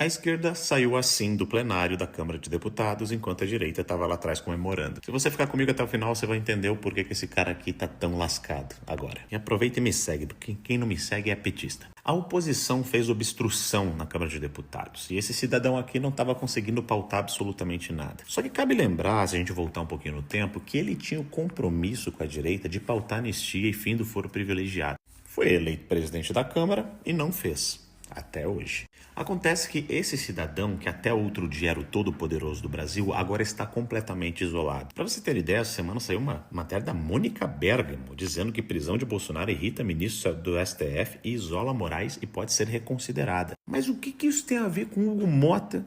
A esquerda saiu assim do plenário da Câmara de Deputados, enquanto a direita estava lá atrás comemorando. Se você ficar comigo até o final, você vai entender o porquê que esse cara aqui tá tão lascado agora. E aproveita e me segue, porque quem não me segue é petista. A oposição fez obstrução na Câmara de Deputados, e esse cidadão aqui não estava conseguindo pautar absolutamente nada. Só que cabe lembrar, se a gente voltar um pouquinho no tempo, que ele tinha o compromisso com a direita de pautar anistia e fim do foro privilegiado. Foi eleito presidente da Câmara e não fez. Até hoje. Acontece que esse cidadão, que até outro dia era o todo-poderoso do Brasil, agora está completamente isolado. Para você ter ideia, essa semana saiu uma matéria da Mônica Bergamo, dizendo que prisão de Bolsonaro irrita ministro do STF e isola Moraes e pode ser reconsiderada. Mas o que isso tem a ver com Hugo Mota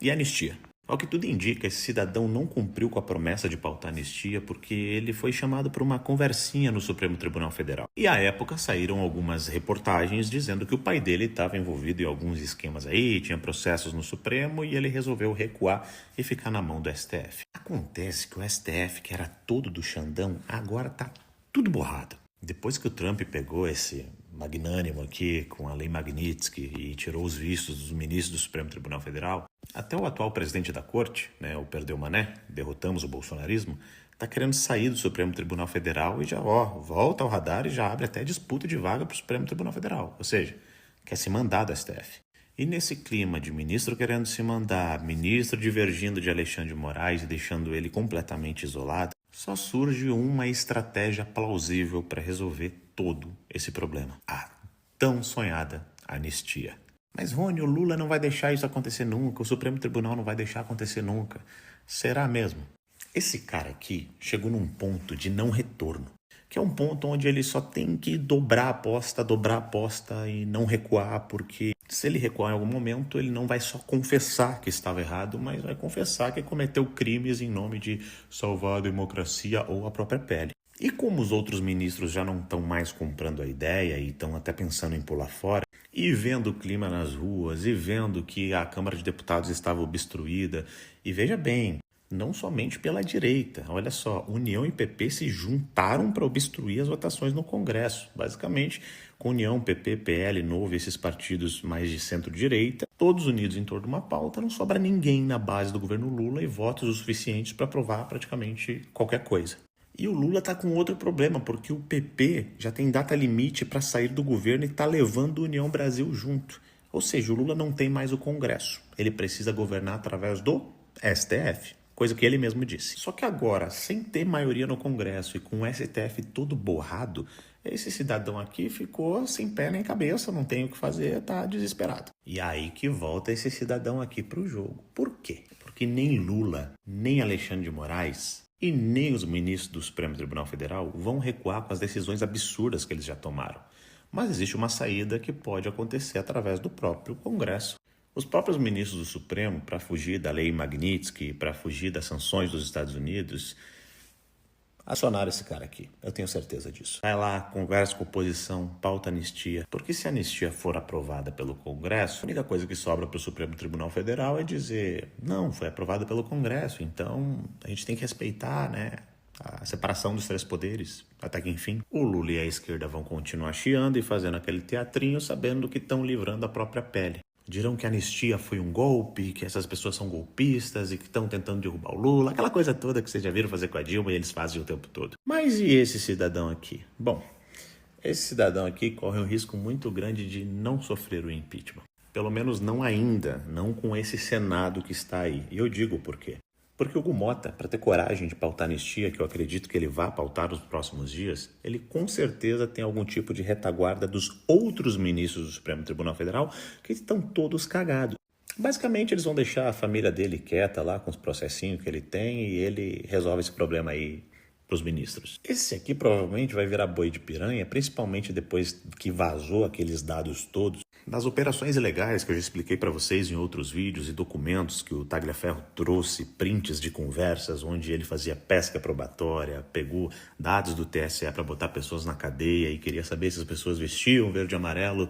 e anistia? Ao que tudo indica, esse cidadão não cumpriu com a promessa de pautar anistia porque ele foi chamado para uma conversinha no Supremo Tribunal Federal. E à época saíram algumas reportagens dizendo que o pai dele estava envolvido em alguns esquemas aí, tinha processos no Supremo e ele resolveu recuar e ficar na mão do STF. Acontece que o STF, que era todo do Xandão, agora tá tudo borrado. Depois que o Trump pegou esse magnânimo aqui com a lei Magnitsky e tirou os vistos dos ministros do Supremo Tribunal Federal, até o atual presidente da corte, o Perdeu Mané, derrotamos o bolsonarismo, está querendo sair do Supremo Tribunal Federal e já volta ao radar e já abre até disputa de vaga para o Supremo Tribunal Federal, ou seja, quer se mandar do STF. E nesse clima de ministro querendo se mandar, ministro divergindo de Alexandre de Moraes e deixando ele completamente isolado, só surge uma estratégia plausível para resolver todo esse problema. A tão sonhada anistia. Mas, Rony, o Lula não vai deixar isso acontecer nunca, o Supremo Tribunal não vai deixar acontecer nunca. Será mesmo? Esse cara aqui chegou num ponto de não retorno, que é um ponto onde ele só tem que dobrar a aposta e não recuar, porque se ele recuar em algum momento, ele não vai só confessar que estava errado, mas vai confessar que cometeu crimes em nome de salvar a democracia ou a própria pele. E como os outros ministros já não estão mais comprando a ideia e estão até pensando em pular fora, e vendo o clima nas ruas, e vendo que a Câmara de Deputados estava obstruída, e veja bem, não somente pela direita, olha só, União e PP se juntaram para obstruir as votações no Congresso, basicamente com União, PP, PL, Novo, esses partidos mais de centro-direita, todos unidos em torno de uma pauta, não sobra ninguém na base do governo Lula e votos o suficientes para aprovar praticamente qualquer coisa. E o Lula está com outro problema, porque o PP já tem data limite para sair do governo e está levando a União Brasil junto. Ou seja, o Lula não tem mais o Congresso. Ele precisa governar através do STF, coisa que ele mesmo disse. Só que agora, sem ter maioria no Congresso e com o STF todo borrado, esse cidadão aqui ficou sem pé nem cabeça, não tem o que fazer, tá desesperado. E aí que volta esse cidadão aqui pro jogo. Por quê? Porque nem Lula, nem Alexandre de Moraes e nem os ministros do Supremo Tribunal Federal vão recuar com as decisões absurdas que eles já tomaram. Mas existe uma saída que pode acontecer através do próprio Congresso. Os próprios ministros do Supremo, para fugir da lei Magnitsky, para fugir das sanções dos Estados Unidos, acionaram esse cara aqui, eu tenho certeza disso. Vai lá, conversa com a oposição, pauta anistia, porque se a anistia for aprovada pelo Congresso, a única coisa que sobra para o Supremo Tribunal Federal é dizer, não, foi aprovada pelo Congresso, então a gente tem que respeitar, a separação dos três poderes, até que enfim, o Lula e a esquerda vão continuar chiando e fazendo aquele teatrinho, sabendo que estão livrando a própria pele. Dirão que a anistia foi um golpe, que essas pessoas são golpistas e que estão tentando derrubar o Lula, aquela coisa toda que vocês já viram fazer com a Dilma e eles fazem o tempo todo. Mas e esse cidadão aqui? Bom, esse cidadão aqui corre um risco muito grande de não sofrer o impeachment. Pelo menos não ainda, não com esse Senado que está aí. E eu digo por quê. Porque o Hugo Mota, para ter coragem de pautar anistia, que eu acredito que ele vá pautar nos próximos dias, ele com certeza tem algum tipo de retaguarda dos outros ministros do Supremo Tribunal Federal que estão todos cagados. Basicamente, eles vão deixar a família dele quieta lá com os processinhos que ele tem e ele resolve esse problema aí para os ministros. Esse aqui provavelmente vai virar boi de piranha, principalmente depois que vazou aqueles dados todos das operações ilegais que eu já expliquei para vocês em outros vídeos e documentos que o Tagliaferro trouxe, prints de conversas onde ele fazia pesca probatória, pegou dados do TSE para botar pessoas na cadeia e queria saber se as pessoas vestiam verde e amarelo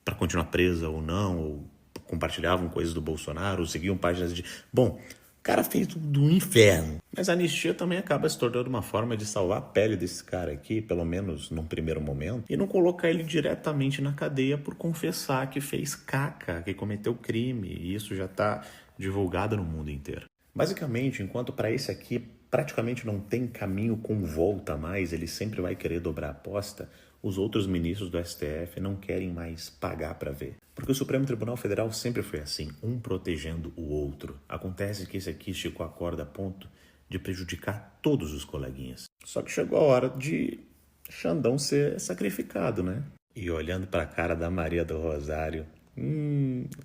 para continuar presa ou não, ou compartilhavam coisas do Bolsonaro, ou seguiam páginas de... Bom, O cara fez do inferno. Mas a anistia também acaba se tornando uma forma de salvar a pele desse cara aqui, pelo menos num primeiro momento, e não colocar ele diretamente na cadeia por confessar que fez caca, que cometeu crime, e isso já está divulgado no mundo inteiro. Basicamente, enquanto para esse aqui praticamente não tem caminho com volta mais, ele sempre vai querer dobrar a aposta, os outros ministros do STF não querem mais pagar para ver. Porque o Supremo Tribunal Federal sempre foi assim, um protegendo o outro. Acontece que esse aqui esticou a corda a ponto de prejudicar todos os coleguinhas. Só que chegou a hora de Xandão ser sacrificado, né? E olhando para a cara da Maria do Rosário,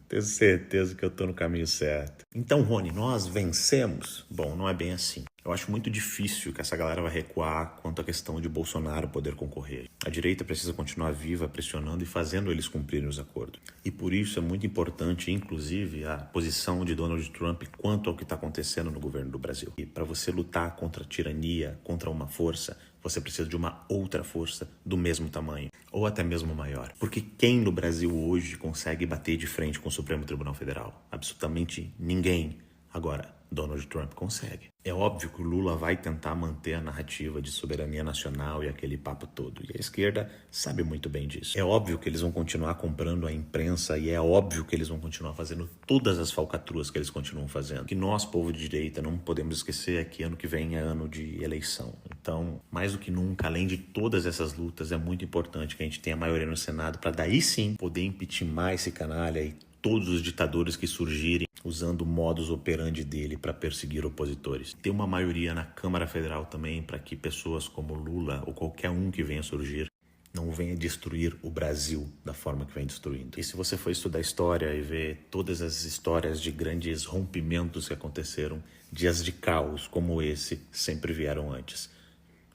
tenho certeza que eu tô no caminho certo. Então, Rony, nós vencemos? Bom, não é bem assim. Eu acho muito difícil que essa galera vai recuar quanto à questão de Bolsonaro poder concorrer. A direita precisa continuar viva, pressionando e fazendo eles cumprirem os acordos. E por isso é muito importante, inclusive, a posição de Donald Trump quanto ao que está acontecendo no governo do Brasil. E para você lutar contra a tirania, contra uma força, você precisa de uma outra força do mesmo tamanho, ou até mesmo maior. Porque quem no Brasil hoje consegue bater de frente com o Supremo Tribunal Federal? Absolutamente ninguém. Agora, Donald Trump consegue. É óbvio que o Lula vai tentar manter a narrativa de soberania nacional e aquele papo todo. E a esquerda sabe muito bem disso. É óbvio que eles vão continuar comprando a imprensa e é óbvio que eles vão continuar fazendo todas as falcatruas que eles continuam fazendo. O que nós, povo de direita, não podemos esquecer é que ano que vem é ano de eleição. Então, mais do que nunca, além de todas essas lutas, é muito importante que a gente tenha maioria no Senado para daí sim poder impeachmentar esse canalha e todos os ditadores que surgirem usando o modus operandi dele para perseguir opositores. Ter uma maioria na Câmara Federal também para que pessoas como Lula ou qualquer um que venha surgir não venha destruir o Brasil da forma que vem destruindo. E se você for estudar história e ver todas as histórias de grandes rompimentos que aconteceram, dias de caos como esse sempre vieram antes.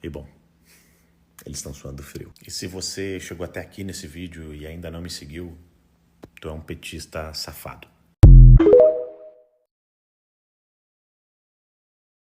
E bom, eles estão suando frio. E se você chegou até aqui nesse vídeo e ainda não me seguiu, tu é um petista safado.